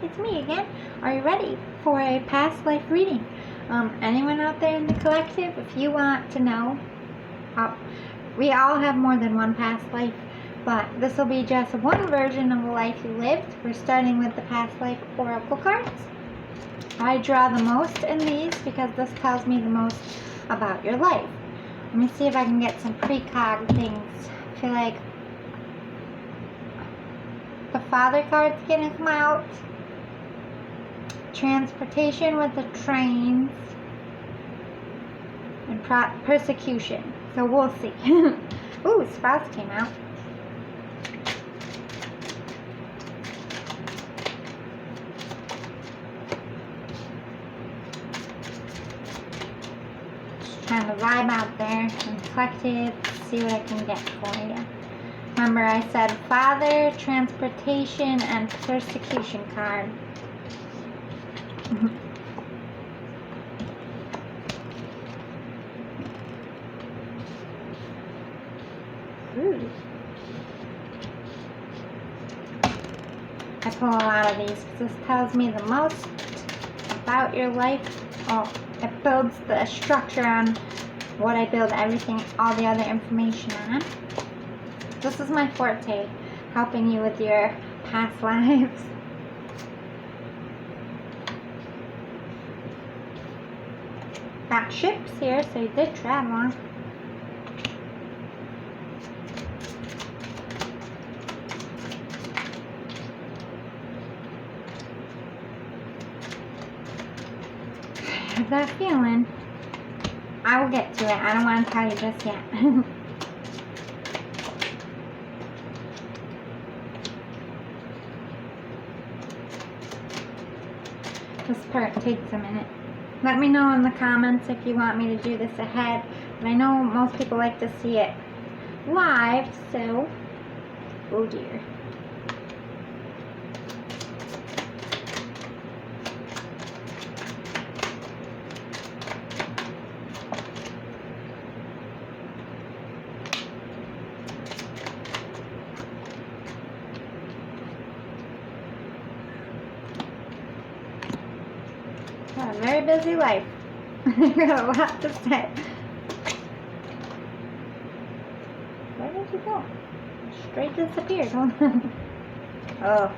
it's me again. Are you ready for a past life reading? Anyone out there in the collective, if you want to know, we all have more than one past life, but this will be just one version of a life you lived. We're starting with the past life oracle cards. I draw the most in these because this tells me the most about your life. Let me see if I can get some precog things. I feel like the father card's gonna come out. Transportation with the trains. And persecution. So we'll see. Ooh, spouse came out. Just trying to vibe out there and collective. See what I can get for you. Remember, I said father, transportation, and persecution card. Ooh. I pull a lot of these because this tells me the most about your life. Oh, it builds the structure on what I build everything, all the other information on. This is my forte, helping you with your past lives. Got ships here, so you did travel. I have that feeling. I will get to it. I don't want to tell you just yet. This part takes a minute. Let me know in the comments if you want me to do this ahead. But I know most people like to see it live, so oh dear. Got a very busy life. I got a lot to say. Where did you go? Straight disappeared. Oh.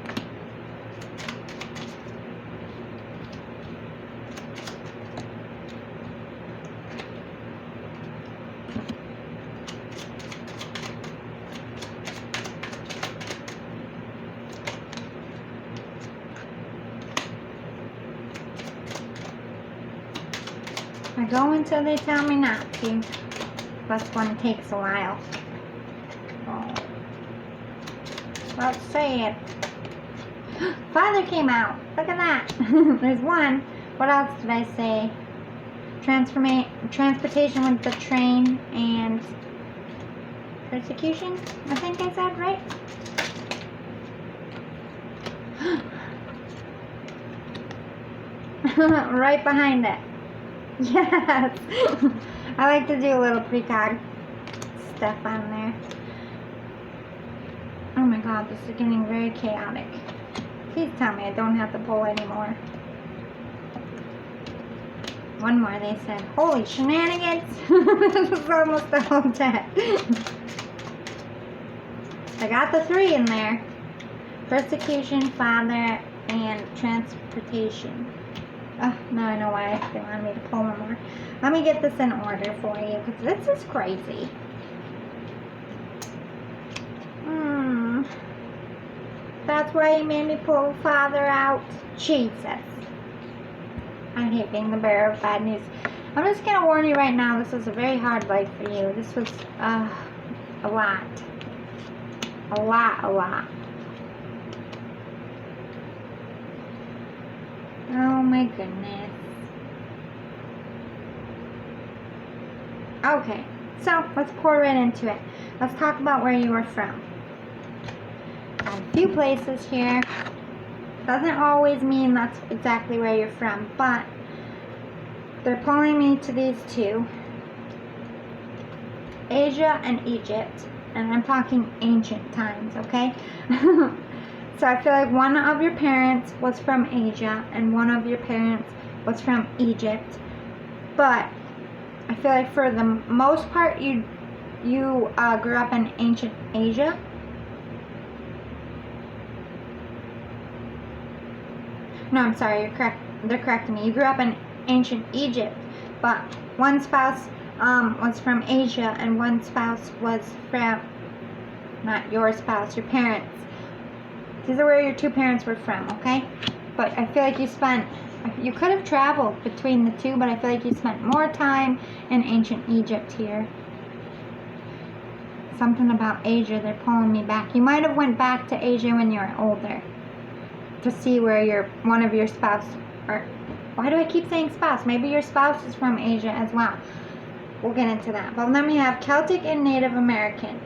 I go until they tell me not to. That's when it takes a while. Oh. Let's say it. Father came out. Look at that. There's one. What else did I say? Transportation with the train and persecution, I think I said, right? Right behind it. Yes. I like to do a little precog stuff on there. Oh my god, this is getting very chaotic. Please tell me I don't have to pull anymore. One more, they said. Holy shenanigans! This is almost the whole deck. I got the 3 in there. Persecution, father, and transportation. Oh, now I know why they wanted me to pull one more. Let me get this in order for you, because this is crazy. That's why you made me pull father out. Jesus. I hate being the bearer of bad news. I'm just going to warn you right now, this is a very hard life for you. This was a lot. A lot. Oh my goodness. Okay, so let's pour right into it. Let's talk about where you were from. A few places here. Doesn't always mean that's exactly where you're from, but they're pulling me to these 2. Asia and Egypt. And I'm talking ancient times, okay? So I feel like one of your parents was from Asia and one of your parents was from Egypt. But I feel like for the most part you grew up in ancient Asia. No, I'm sorry, you're correct. They're correcting me. You grew up in ancient Egypt, but one spouse was from Asia and one spouse was from, not your spouse, your parents. These are where your two parents were from, okay? But I feel like you could have traveled between the two, but I feel like you spent more time in ancient Egypt here. Something about Asia, they're pulling me back. You might have went back to Asia when you were older to see where one of your spouse, or why do I keep saying spouse? Maybe your spouse is from Asia as well. We'll get into that. But then we have Celtic and Native American.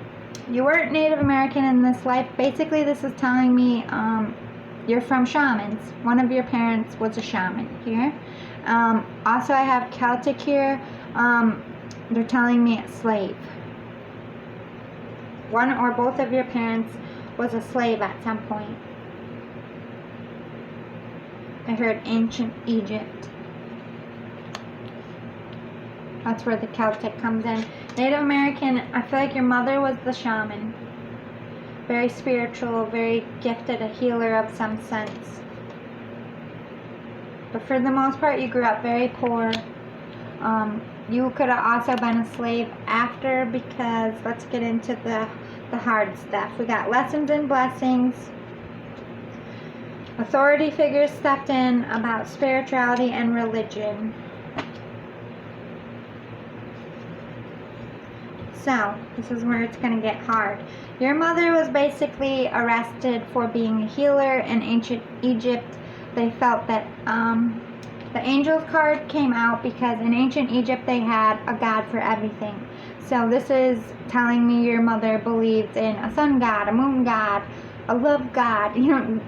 You weren't Native American in this life. Basically, this is telling me you're from shamans. One of your parents was a shaman here. Also, I have Celtic here. They're telling me a slave. One or both of your parents was a slave at some point. I heard ancient Egypt. That's where the Celtic comes in. Native American, I feel like your mother was the shaman. Very spiritual, very gifted, a healer of some sense. But for the most part, you grew up very poor. You could have also been a slave after, because let's get into the hard stuff. We got lessons and blessings. Authority figures stepped in about spirituality and religion. So, this is where it's going to get hard. Your mother was basically arrested for being a healer in ancient Egypt. They felt that the angel card came out because in ancient Egypt they had a god for everything. So this is telling me your mother believed in a sun god, a moon god, a love god. You know,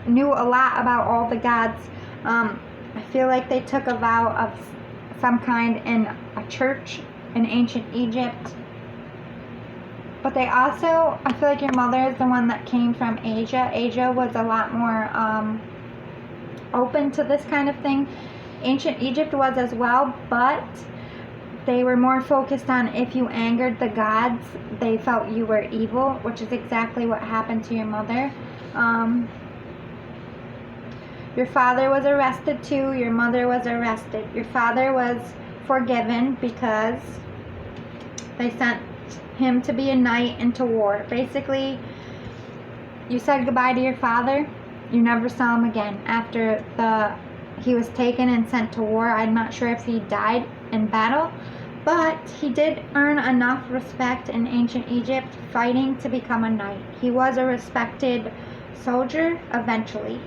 knew a lot about all the gods. I feel like they took a vow of some kind in a church in ancient Egypt. But they also, I feel like your mother is the one that came from Asia. Asia was a lot more open to this kind of thing. Ancient Egypt was as well, but they were more focused on if you angered the gods, they felt you were evil, which is exactly what happened to your mother. Your father was arrested too. Your mother was arrested. Your father was forgiven because they sent him to be a knight into war. Basically, you said goodbye to your father. You never saw him again after he was taken and sent to war. I'm not sure if he died in battle, but he did earn enough respect in ancient Egypt fighting to become a knight. He was a respected soldier eventually.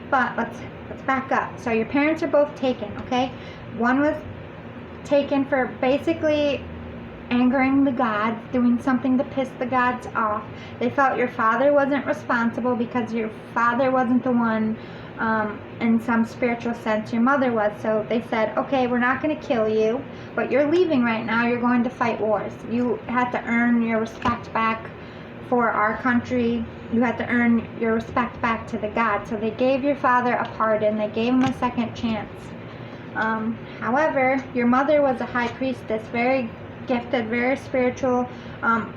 But let's back up. So your parents are both taken, okay? One was taken for basically angering the gods, doing something to piss the gods off. They felt your father wasn't responsible because your father wasn't the one, in some spiritual sense, your mother was. So they said, okay, we're not going to kill you, but you're leaving right now. You're going to fight wars. You had to earn your respect back for our country. You had to earn your respect back to the gods. So they gave your father a pardon. They gave him a second chance. However, your mother was a high priestess, very gifted, very spiritual,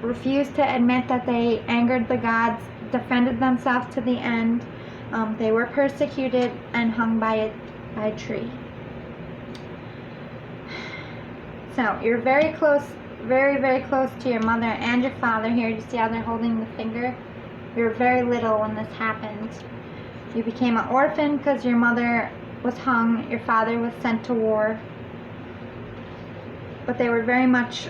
refused to admit that they angered the gods, defended themselves to the end. They were persecuted and hung by a tree. So you're very close, very, very close to your mother and your father here. You see how they're holding the finger? You were very little when this happened. You became an orphan because your mother was hung, your father was sent to war. But they were very much,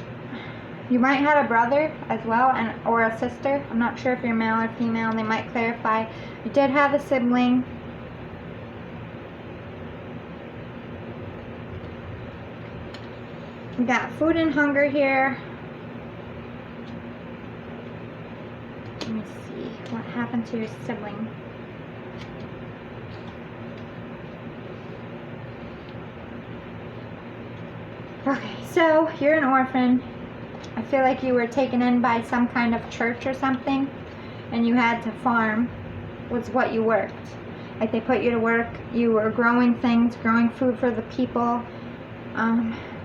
you might have had a brother as well, or a sister. I'm not sure if you're male or female, and they might clarify. You did have a sibling. We got food and hunger here. Let me see what happened to your sibling. Okay, so you're an orphan. I feel like you were taken in by some kind of church or something, and you had to farm. was what you worked. Like they put you to work, you were growing things, growing food for the people.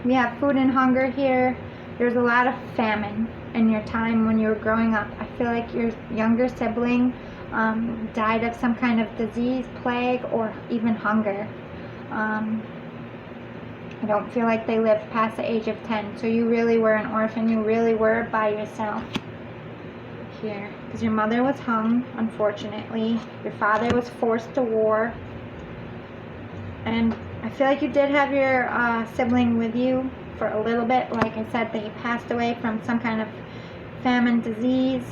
We have food and hunger here. There's a lot of famine in your time when you were growing up. I feel like your younger sibling died of some kind of disease, plague, or even hunger. I don't feel like they lived past the age of 10, so you really were an orphan. You really were by yourself here, because your mother was hung, unfortunately. Your father was forced to war, and I feel like you did have your sibling with you for a little bit. Like I said, they passed away from some kind of famine, disease,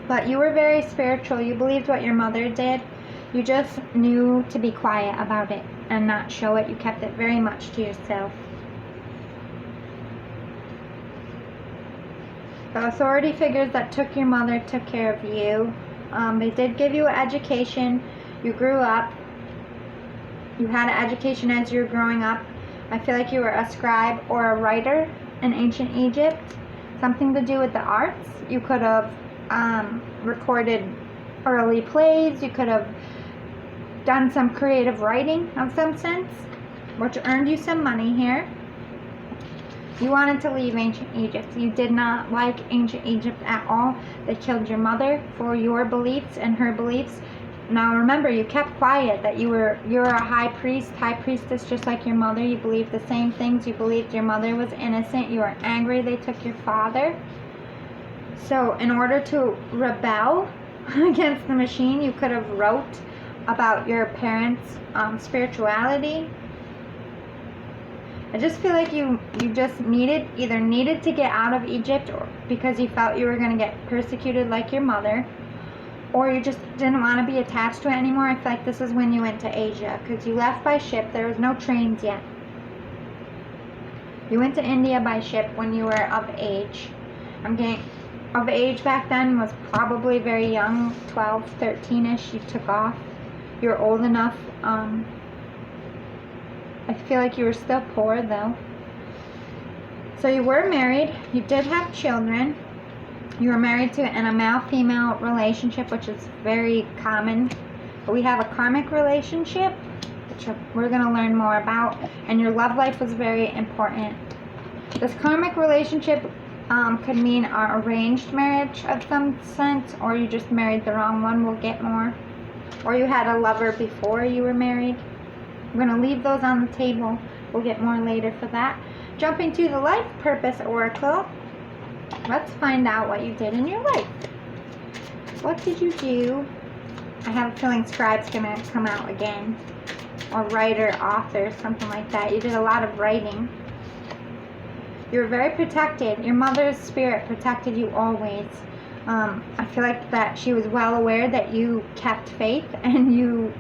but you were very spiritual. You believed what your mother did. You just knew to be quiet about it and not show it. You kept it very much to yourself. The authority figures that took your mother took care of you. They did give you an education. You grew up. You had an education as you were growing up. I feel like you were a scribe or a writer in ancient Egypt. Something to do with the arts. You could have recorded early plays. You could have done some creative writing of some sense, which earned you some money here. You wanted to leave ancient Egypt. You did not like ancient Egypt at all. They killed your mother for your beliefs and her beliefs. Now remember, you kept quiet that you're a high priest, high priestess, just like your mother. You believed the same things. You believed your mother was innocent. You were angry they took your father. So in order to rebel against the machine, you could have wrote about your parents' spirituality. I just feel like you just either needed to get out of Egypt, or because you felt you were going to get persecuted like your mother, or you just didn't want to be attached to it anymore. I feel like this is when you went to Asia, because you left by ship. There was no trains yet. You went to India by ship when you were of age. Of age back then was probably very young, 12, 13-ish. You took off. You were old enough. I feel like you were still poor though. So you were married. You did have children. You were married to in a male-female relationship, which is very common. But we have a karmic relationship, which we're going to learn more about. And your love life was very important. This karmic relationship could mean an arranged marriage of some sense, or you just married the wrong one. We'll get more. Or you had a lover before you were married. I'm going to leave those on the table. We'll get more later for that. Jumping to the life purpose oracle. Let's find out what you did in your life. What did you do? I have a feeling scribe's going to come out again. Or writer, author, something like that. You did a lot of writing. You were very protected. Your mother's spirit protected you always. I feel like that she was well aware that you kept faith and you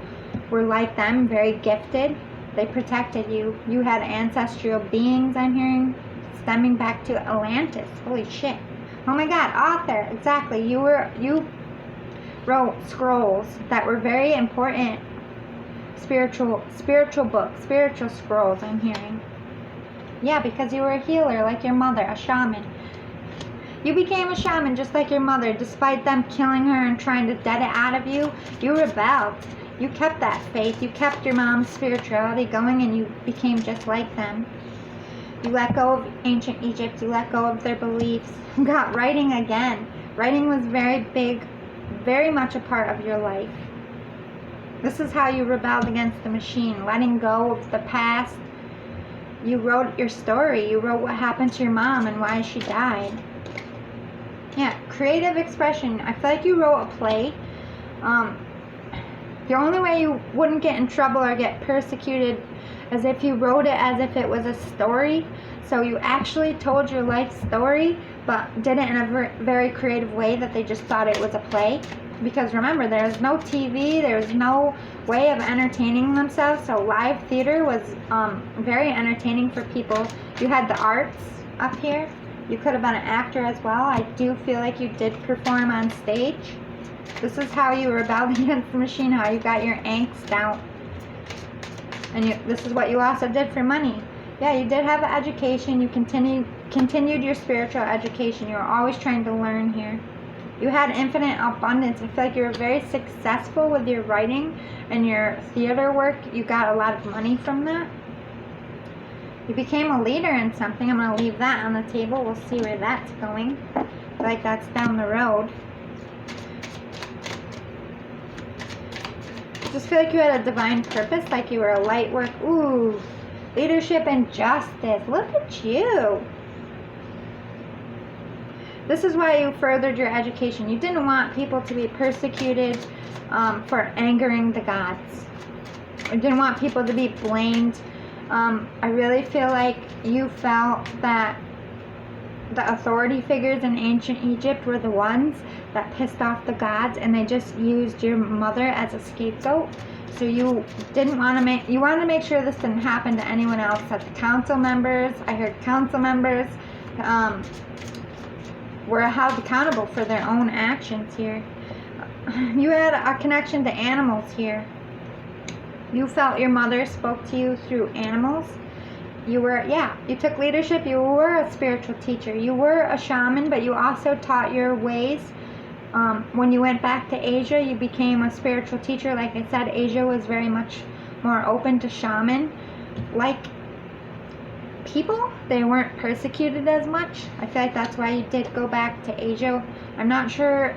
were like them, very gifted. They protected you. You had ancestral beings, I'm hearing, stemming back to Atlantis. Holy shit. Oh my god, author. Exactly. You wrote scrolls that were very important. Spiritual books, spiritual scrolls, I'm hearing. Yeah, because you were a healer like your mother, a shaman. You became a shaman just like your mother. Despite them killing her and trying to dead it out of you, you rebelled. You kept that faith. You kept your mom's spirituality going, and you became just like them. You let go of ancient Egypt. You let go of their beliefs. You got writing again. Writing was very big, very much a part of your life. This is how you rebelled against the machine, letting go of the past. You wrote your story. You wrote what happened to your mom and why she died. Yeah, creative expression. I feel like you wrote a play. The only way you wouldn't get in trouble or get persecuted is if you wrote it as if it was a story. So you actually told your life story, but did it in a very creative way that they just thought it was a play. Because remember, there's no TV, there's no way of entertaining themselves, so live theater was very entertaining for people. You had the arts up here. You could have been an actor as well. I do feel like you did perform on stage. This is how you rebelled against the machine, how you got your angst out. And this is what you also did for money. Yeah, you did have an education. You continued your spiritual education. You were always trying to learn here. You had infinite abundance. I feel like you were very successful with your writing and your theater work. You got a lot of money from that. You became a leader in something. I'm going to leave that on the table. We'll see where that's going. I feel like that's down the road. I just feel like you had a divine purpose, like you were a light work. Ooh, leadership and justice. Look at you. This is why you furthered your education. You didn't want people to be persecuted for angering the gods. You didn't want people to be blamed. I really feel like you felt that the authority figures in ancient Egypt were the ones that pissed off the gods, and they just used your mother as a scapegoat. So you didn't want to you wanted to make sure this didn't happen to anyone else. That the council members, I heard council members, were held accountable for their own actions here. You had a connection to animals here. You felt your mother spoke to you through animals. You were, you took leadership. You were a spiritual teacher. You were a shaman, but you also taught your ways. When you went back to Asia, you became a spiritual teacher. Like I said, Asia was very much more open to shaman. Like people, they weren't persecuted as much. I feel like that's why you did go back to Asia. I'm not sure.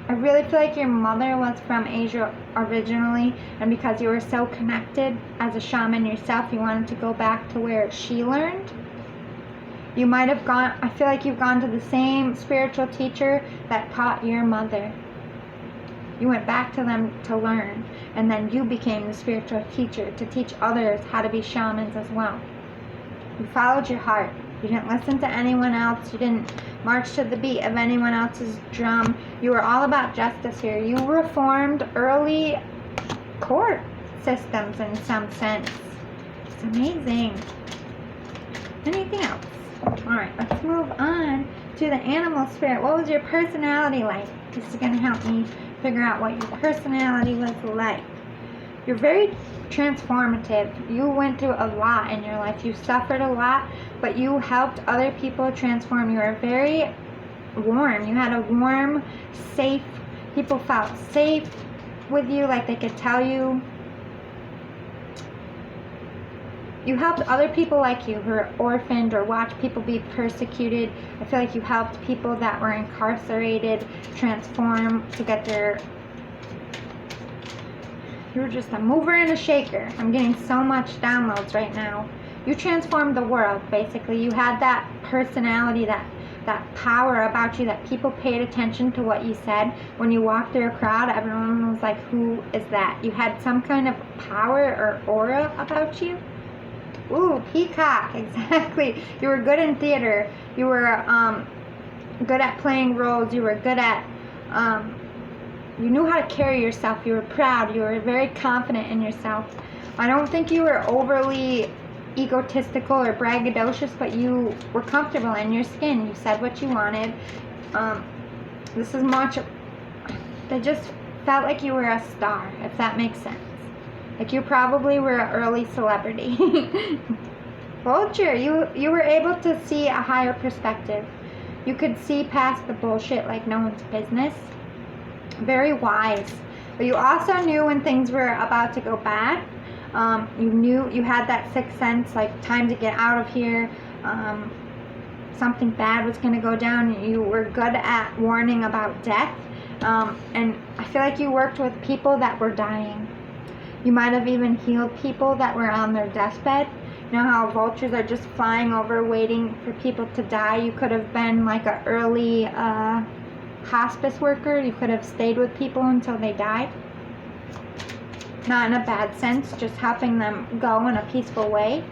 I really feel like your mother was from Asia originally, and because you were so connected as a shaman yourself, you wanted to go back to where she learned. You might have gone, I feel like you've gone to the same spiritual teacher that taught your mother. You went back to them to learn, and then you became the spiritual teacher to teach others how to be shamans as well. You followed your heart. You didn't listen to anyone else. You didn't march to the beat of anyone else's drum. You were all about justice here. You reformed early court systems in some sense. It's amazing. Anything else? Alright, let's move on to the animal spirit. What was your personality like? This is going to help me figure out what your personality was like. You're very transformative. You went through a lot in your life. You suffered a lot, but you helped other people transform. You were very warm. You had a warm, safe, people felt safe with you, like they could tell you. You helped other people like you who were orphaned or watched people be persecuted. I feel like you helped people that were incarcerated transform to get their... You were just a mover and a shaker. I'm getting so much downloads right now. You transformed the world, basically. You had that personality, that power about you, that people paid attention to what you said. When you walked through a crowd, everyone was like, who is that? You had some kind of power or aura about you. Ooh, peacock, exactly. You were good in theater. You were good at playing roles. You were good at... you knew how to carry yourself. You were proud. You were very confident in yourself. I don't think you were overly egotistical or braggadocious, but you were comfortable in your skin. You said what you wanted. This is much... They just felt like you were a star, if that makes sense. Like you probably were an early celebrity. Vulture, you were able to see a higher perspective. You could see past the bullshit like no one's business. Very wise. But you also knew when things were about to go bad. You knew, you had that sixth sense, like time to get out of here. Something bad was going to go down. You were good at warning about death. And I feel like you worked with people that were dying. You might have even healed people that were on their deathbed. You know how vultures are just flying over waiting for people to die? You could have been like an early hospice worker. You could have stayed with people until they died. Not in a bad sense, just helping them go in a peaceful way.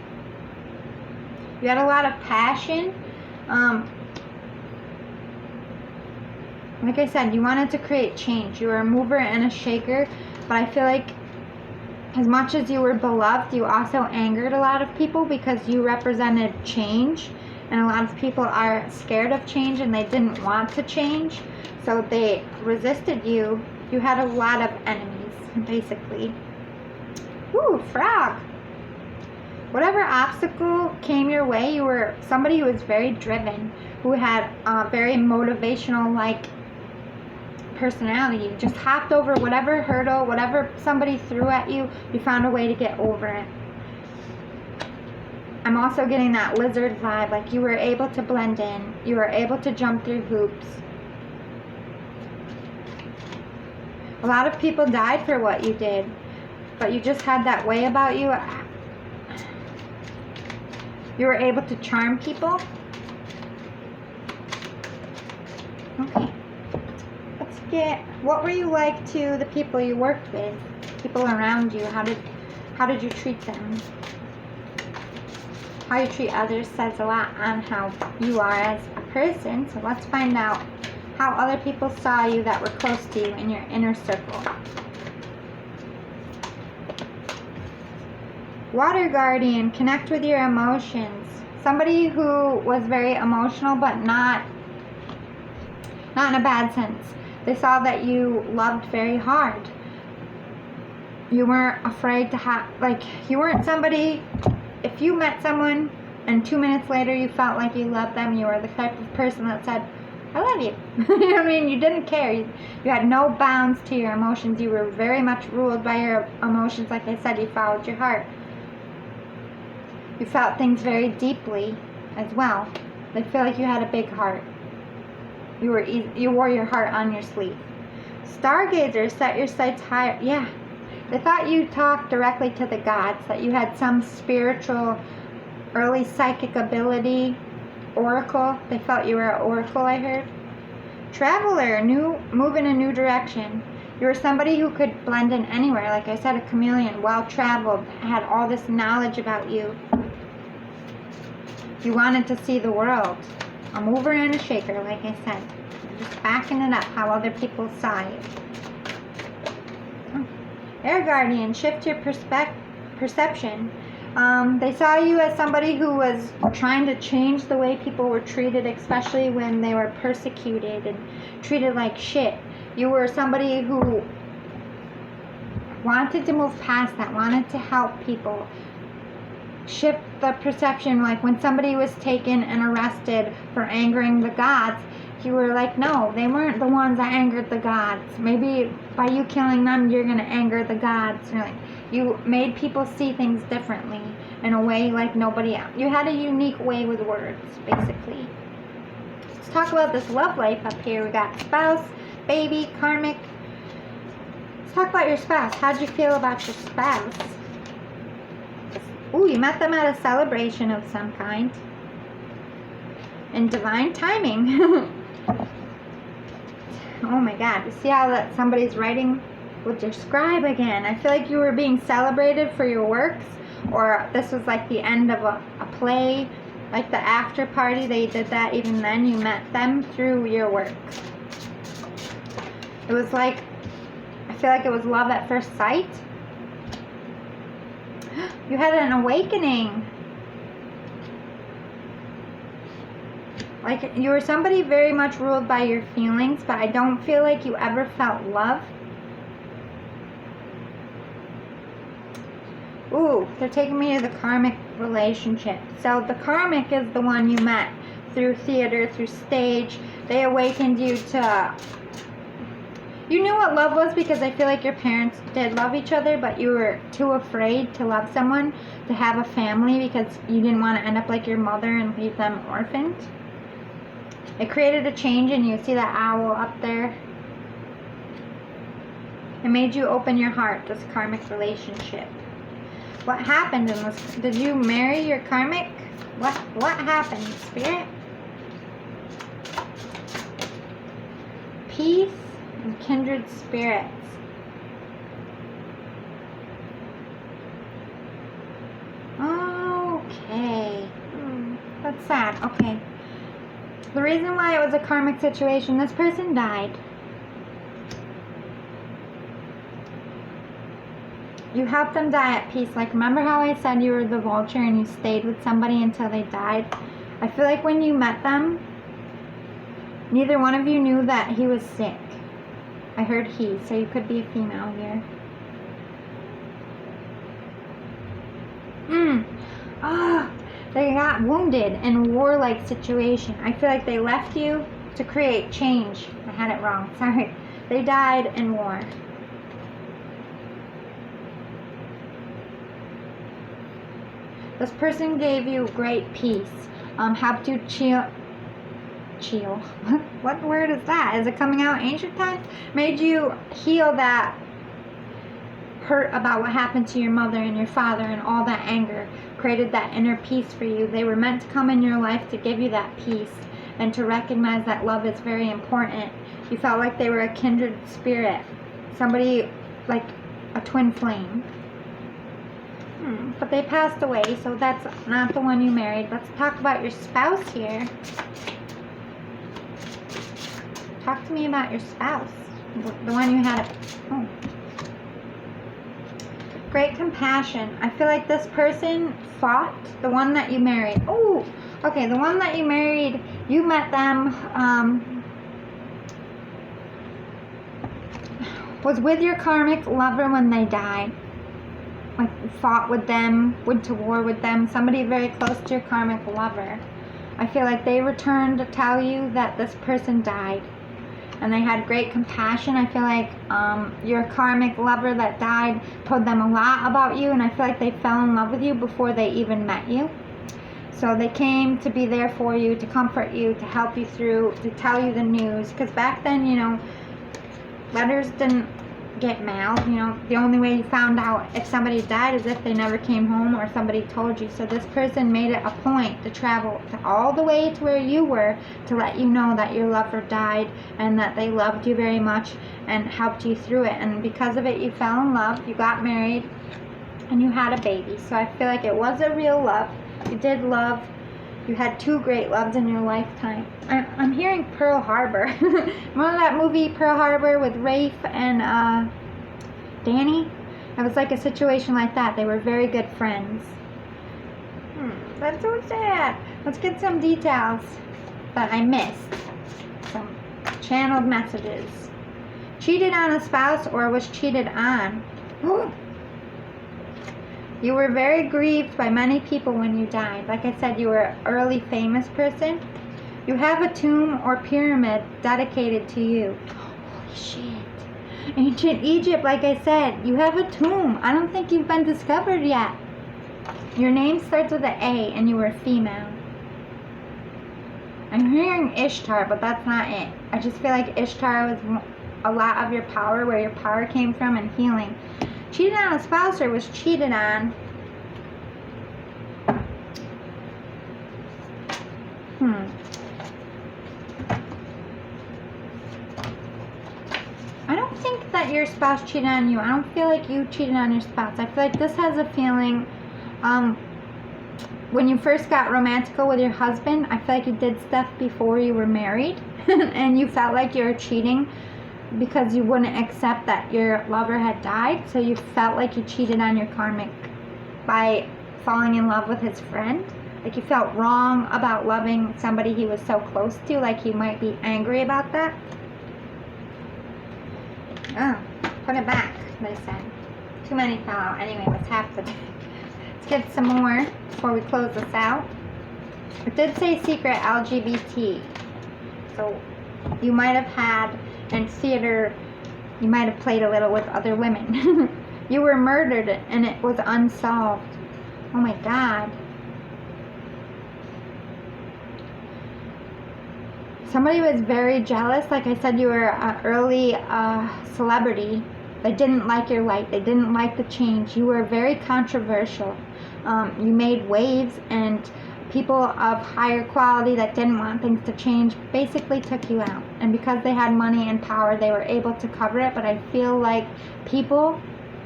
You had a lot of passion. Like I said, you wanted to create change. You were a mover and a shaker, but I feel like as much as you were beloved, you also angered a lot of people because you represented change, and a lot of people are scared of change and they didn't want to change, so they resisted you. You had a lot of enemies, basically. Ooh, frog. Whatever obstacle came your way, you were somebody who was very driven, who had very motivational, like personality. You just hopped over whatever hurdle, whatever somebody threw at you, you found a way to get over it. I'm also getting that lizard vibe, like you were able to blend in, you were able to jump through hoops. A lot of people died for what you did, but you just had that way about you. You were able to charm people. Okay. Let's get, what were you like to the people you worked with? People around you, how did you treat them? How you treat others says a lot on how you are as a person. So let's find out how other people saw you that were close to you in your inner circle. Water guardian, connect with your emotions. Somebody who was very emotional, but not in a bad sense. They saw that you loved very hard. You weren't afraid to have, like, you weren't somebody, if you met someone and 2 minutes later you felt like you loved them, you were the type of person that said, I love you. You know what I mean? You didn't care. You had no bounds to your emotions. You were very much ruled by your emotions. Like I said, you followed your heart. You felt things very deeply as well. I feel like you had a big heart. You wore your heart on your sleeve. Stargazer, set your sights higher. Yeah. They thought you talked directly to the gods, that you had some spiritual, early psychic ability. Oracle. They felt you were an oracle, I heard. Traveler, move in a new direction. You were somebody who could blend in anywhere. Like I said, a chameleon, well-traveled, had all this knowledge about you. You wanted to see the world. A mover and a shaker, like I said. Just backing it up, how other people saw you. Air Guardian, shift your perception. They saw you as somebody who was trying to change the way people were treated, especially when they were persecuted and treated like shit. You were somebody who wanted to move past that, wanted to help people. Shift the perception, like when somebody was taken and arrested for angering the gods, you were like, no, they weren't the ones that angered the gods. Maybe by you killing them, you're going to anger the gods. You're like, you made people see things differently in a way like nobody else. You had a unique way with words, basically. Let's talk about this love life up here. We got spouse, baby, karmic. Let's talk about your spouse. How'd you feel about your spouse? Ooh, you met them at a celebration of some kind. In divine timing. Oh my God. You see how that somebody's writing with your scribe again? I feel like you were being celebrated for your works, or this was like the end of a play, like the after party. They did that. Even then, you met them through your work. It was like, I feel like it was love at first sight. You had an awakening. Like, you were somebody very much ruled by your feelings, but I don't feel like you ever felt love. Ooh, they're taking me to the karmic relationship. So the karmic is the one you met through theater, through stage. They awakened you to... You knew what love was because I feel like your parents did love each other, but you were too afraid to love someone, to have a family, because you didn't want to end up like your mother and leave them orphaned. It created a change in you. See that owl up there? It made you open your heart, this karmic relationship. What happened in this? Did you marry your karmic? What happened, Spirit? Peace and kindred spirits. Okay. That's sad. Okay. The reason why it was a karmic situation, this person died. You helped them die at peace. Like, remember how I said you were the vulture and you stayed with somebody until they died? I feel like when you met them, neither one of you knew that he was sick. I heard he, so you could be a female here. They got wounded in a warlike situation. I feel like they left you to create change. I had it wrong. Sorry. They died in war. This person gave you great peace, helped you chill. What word is that? Is it coming out ancient times? Made you heal that hurt about what happened to your mother and your father and all that anger. Created that inner peace for you. They were meant to come in your life to give you that peace and to recognize that love is very important. You felt like they were a kindred spirit. Somebody like a twin flame. But they passed away, so that's not the one you married. Let's talk about your spouse here. Talk to me about your spouse. The one you had. Oh. Great compassion. I feel like this person fought. The one that you married. Oh, okay. The one that you married, you met them, was with your karmic lover when they died. Like, fought with them, went to war with them, somebody very close to your karmic lover. I feel like they returned to tell you that this person died. And they had great compassion. I feel like your karmic lover that died told them a lot about you, and I feel like they fell in love with you before they even met you. So they came to be there for you, to comfort you, to help you through, to tell you the news. Because back then, you know, letters didn't get mailed. You know, the only way you found out if somebody died is if they never came home or somebody told you. So this person made it a point to travel to all the way to where you were to let you know that your lover died and that they loved you very much and helped you through it. And because of it, you fell in love, you got married, and you had a baby. So I feel like it was a real love. You did love. You had two great loves in your lifetime. I'm hearing Pearl Harbor. Remember that movie Pearl Harbor with Rafe and Danny? It was like a situation like that. They were very good friends. That's so sad. Let's get some details that I missed. Some channeled messages. Cheated on a spouse or was cheated on? You were very grieved by many people when you died. Like I said, you were an early famous person. You have a tomb or pyramid dedicated to you. Holy shit. Ancient Egypt, like I said, you have a tomb. I don't think you've been discovered yet. Your name starts with an A and you were female. I'm hearing Ishtar, but that's not it. I just feel like Ishtar was a lot of your power, where your power came from, and healing. Cheated on a spouse or was cheated on? I don't think that your spouse cheated on you. I don't feel like you cheated on your spouse. I feel like this has a feeling, when you first got romantical with your husband, I feel like you did stuff before you were married and you felt like you were cheating because you wouldn't accept that your lover had died, so you felt like you cheated on your karmic by falling in love with his friend. Like you felt wrong about loving somebody he was so close to, like he might be angry about that. Oh, put it back, they said. Too many fell out. Anyway, let's get some more before we close this out. It did say secret LGBT. So you might have had, in theater, you might have played a little with other women. You were murdered and it was unsolved. Oh my God. Somebody was very jealous. Like I said, you were an early celebrity. They didn't like your light. They didn't like the change. You were very controversial. You made waves, and people of higher quality that didn't want things to change basically took you out. And because they had money and power, they were able to cover it. But I feel like people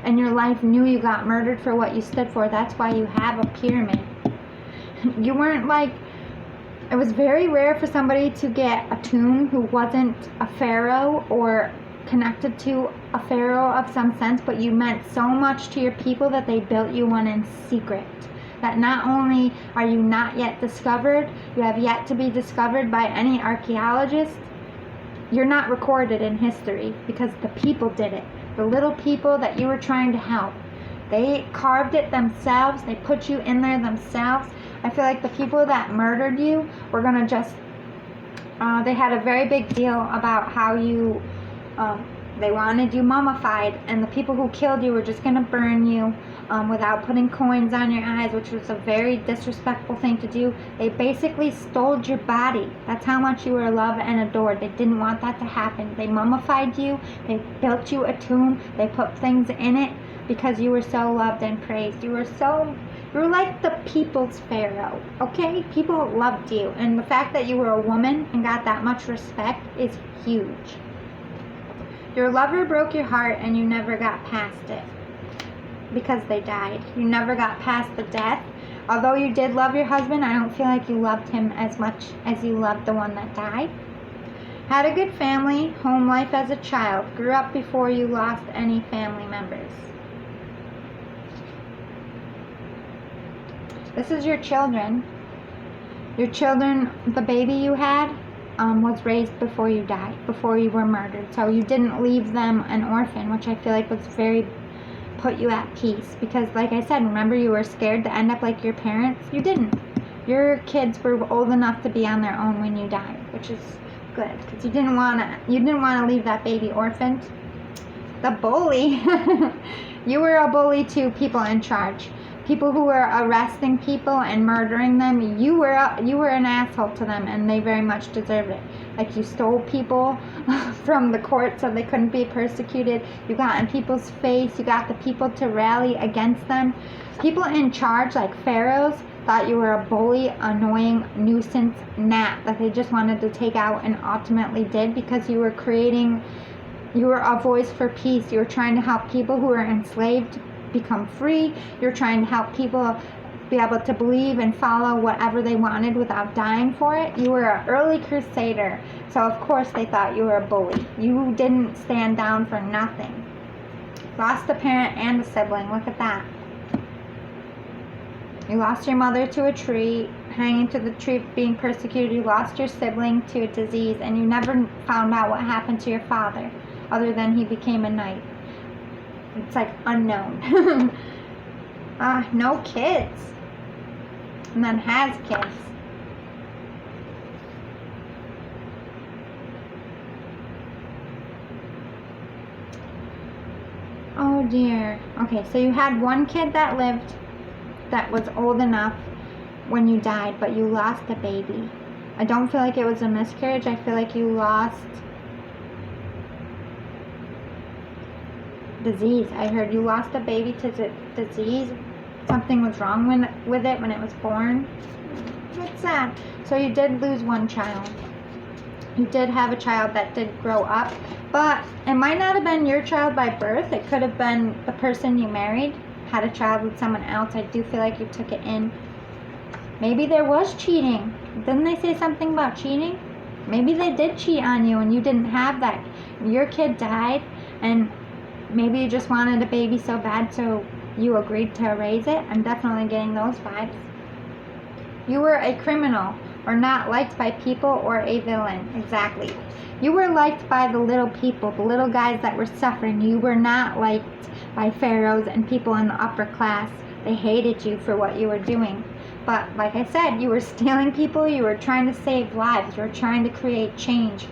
in your life knew you got murdered for what you stood for. That's why you have a pyramid. You weren't like... It was very rare for somebody to get a tomb who wasn't a pharaoh or connected to a pharaoh of some sense, but you meant so much to your people that they built you one in secret. That not only are you not yet discovered, you have yet to be discovered by any archaeologist, you're not recorded in history because the people did it. The little people that you were trying to help. They carved it themselves. They put you in there themselves. I feel like the people that murdered you were going to just... they had a very big deal about how you They wanted you mummified, and the people who killed you were just going to burn you without putting coins on your eyes, which was a very disrespectful thing to do. They basically stole your body. That's how much you were loved and adored. They didn't want that to happen. They mummified you. They built you a tomb. They put things in it because you were so loved and praised. You were like the people's pharaoh, okay? People loved you, and the fact that you were a woman and got that much respect is huge. Your lover broke your heart and you never got past it because they died. You never got past the death. Although you did love your husband, I don't feel like you loved him as much as you loved the one that died. Had a good family, home life as a child. Grew up before you lost any family members. This is your children. Your children, the baby you had, was raised before you died, before you were murdered. So you didn't leave them an orphan, which I feel like was very, put you at peace. Because like I said, remember you were scared to end up like your parents? You didn't. Your kids were old enough to be on their own when you died, which is good. Because you didn't want to leave that baby orphaned. The bully. You were a bully to people in charge. People who were arresting people and murdering them, you were an asshole to them, and they very much deserve it. Like, you stole people from the court so they couldn't be persecuted. You got in people's face. You got the people to rally against them. People in charge, like pharaohs, thought you were a bully, annoying, nuisance gnat that they just wanted to take out, and ultimately did, because you were a voice for peace. You were trying to help people who were enslaved become free. You're trying to help people be able to believe and follow whatever they wanted without dying for it. You were an early crusader, so of course they thought you were a bully. You didn't stand down for nothing. Lost a parent and a sibling. Look at that. You lost your mother to a tree, hanging to the tree, being persecuted. You lost your sibling to a disease, and you never found out what happened to your father, other than he became a knight. It's like unknown. No kids. And then has kids. Oh dear. Okay, so you had one kid that lived, that was old enough when you died, but you lost a baby. I don't feel like it was a miscarriage. I feel like you lost disease. I heard you lost a baby to disease. Something was wrong with it when it was born. That's sad. So you did lose one child. You did have a child that did grow up, but it might not have been your child by birth. It could have been the person you married had a child with someone else. I do feel like you took it in. Maybe there was cheating. Didn't they say something about cheating? Maybe they did cheat on you and you didn't have that. Your kid died, and maybe you just wanted a baby so bad, so you agreed to raise it. I'm definitely getting those vibes. You were a criminal, or not liked by people, or a villain. Exactly. You were liked by the little people, the little guys that were suffering. You were not liked by pharaohs and people in the upper class. They hated you for what you were doing. But like I said, you were stealing people. You were trying to save lives. You were trying to create change.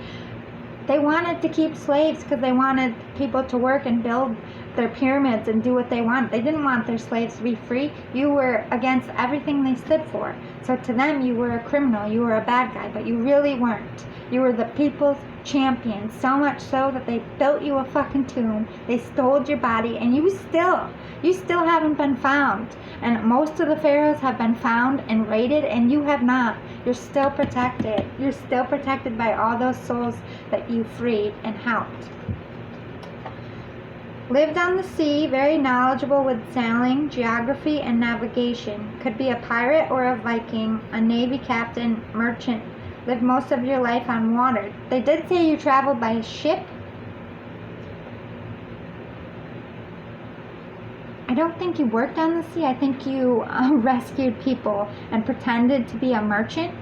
They wanted to keep slaves because they wanted people to work and build their pyramids and do what they want. They didn't want their slaves to be free. You were against everything they stood for. So to them, you were a criminal. You were a bad guy, but you really weren't. You were the people's champion, so much so that they built you a fucking tomb. They stole your body, and you still haven't been found. And most of the pharaohs have been found and raided, and you have not. You're still protected. You're still protected by all those souls that you freed and helped. Lived on the sea, very knowledgeable with sailing, geography, and navigation. Could be a pirate or a Viking, a navy captain, merchant. Lived most of your life on water. They did say you traveled by ship. I don't think you worked on the sea. I think you rescued people and pretended to be a merchant,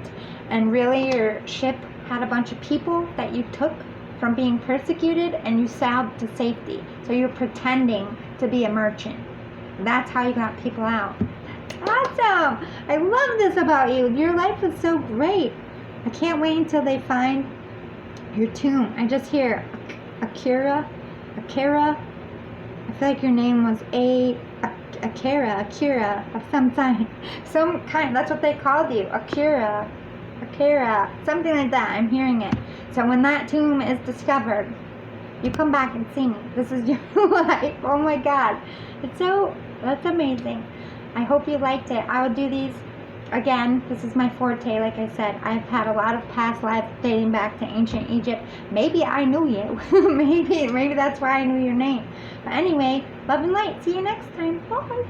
and really your ship had a bunch of people that you took from being persecuted and you sailed to safety. So you're pretending to be a merchant. That's how you got people out. Awesome! I love this about you. Your life is so great. I can't wait until they find your tomb. I just hear Akira. I feel like your name was Akira of some kind. That's what they called you. Akira, something like that. I'm hearing it. So when that tomb is discovered, you come back and see me. This is your life. Oh my God. That's amazing. I hope you liked it. I will do these again. This is my forte, like I said. I've had a lot of past lives dating back to ancient Egypt. Maybe I knew you. maybe that's why I knew your name. But anyway, love and light. See you next time. Bye.